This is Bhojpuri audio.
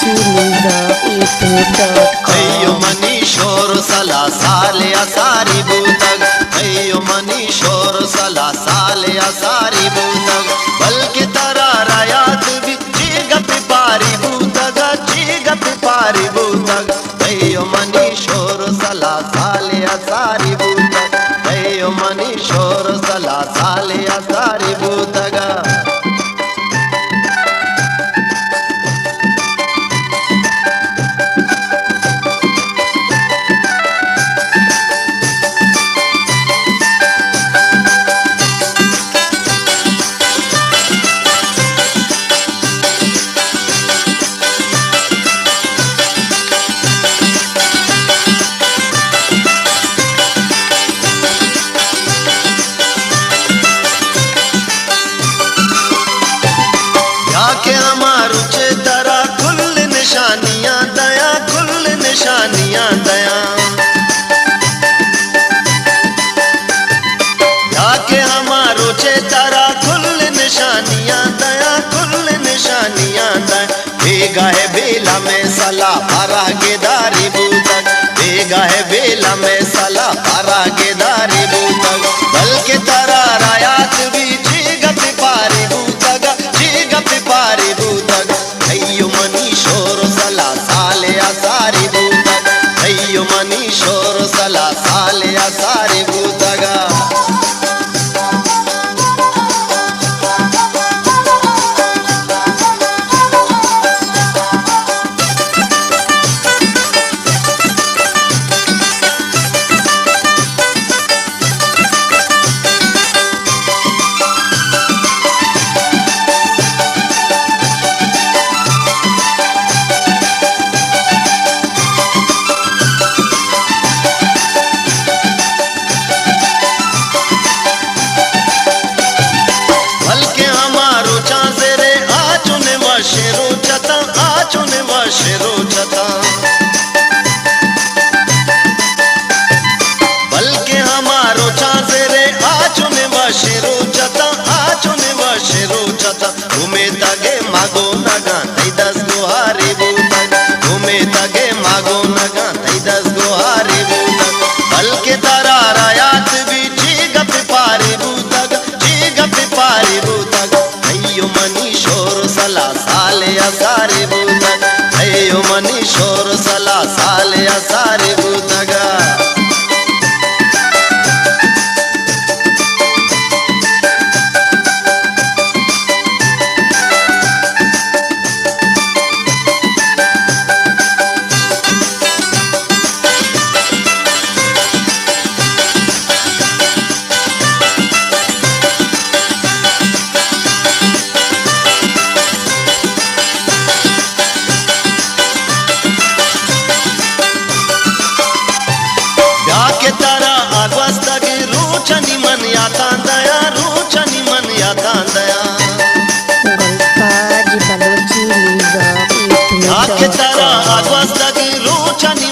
balochiliza.youtube.com. अय्यो मनीशोर सला साले असारी बूतग अय्यो मनीशोर सला साले असारी बूतग बल्कि तरा रायात भी चीगप पारी बूतग चीगप पारी बूतग अय्यो मनीशोर सला साले असारी बूतग अय्यो मनीशोर सला साले असारी बूतग के हमारू चेतरा कुल निशानियां दया कुल निशानियां दया के हमारू चेतरा कुल निशानियां दया कुल निशानियां दया बेगा है बेला में सला पारा गेदारी बूतक बेगा है बेला में सला पारा गेदारी बूतक बल्कि तरा रायात भी चीगप पारी बूतक चीगप पारी बूतक अय्यो मनीशोर सला साले असारी बूतक अय्यो मनीशोर सला साले असारी बूतक बल्कि हमारो चांसे रे आचुन वशेरो चता आचुन वशेरो चता घूमे तगे मागो नगा तई 10 गुहारी बूतक घूमे तगे मागो नगा तई 10 गुहारी बूतक बल्कि तारा रायात भी चीगप पारी बूतक चीगप पारी बूतक अय्यो मनीशोर सला साले असारी बूतक अय्यो मनीशोर सला साले असारी बूतक के तारा आगवास्तगी रूचनी मन याता दया रूचनी मन याता दया Golpaj balochiliza.youtube.com. के तारा आगवास्तगी रूचनी